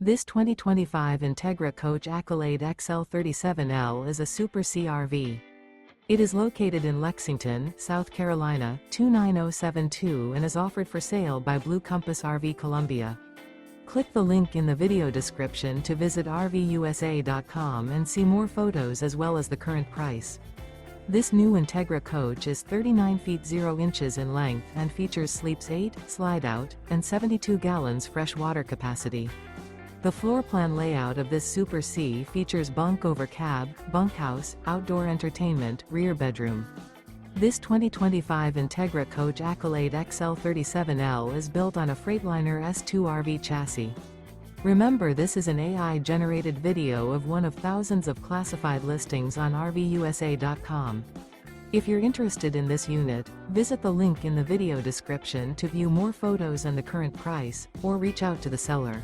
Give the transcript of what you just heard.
This 2025 Entegra Coach Accolade XL 37L is a Super CRV. It is located in Lexington, South Carolina, 29072 and is offered for sale by Blue Compass RV Columbia. Click the link in the video description to visit RVUSA.com and see more photos as well as the current price. This new Entegra coach is 39 feet 0 inches in length and features sleeps 8, slide-out, and 72 gallons fresh water capacity. The floor plan layout of this Super C features bunk over cab, bunkhouse, outdoor entertainment, rear bedroom. This 2025 Entegra Coach Accolade XL 37L is built on a Freightliner S2RV chassis. Remember, this is an AI-generated video of one of thousands of classified listings on RVUSA.com. If you're interested in this unit, visit the link in the video description to view more photos and the current price, or reach out to the seller.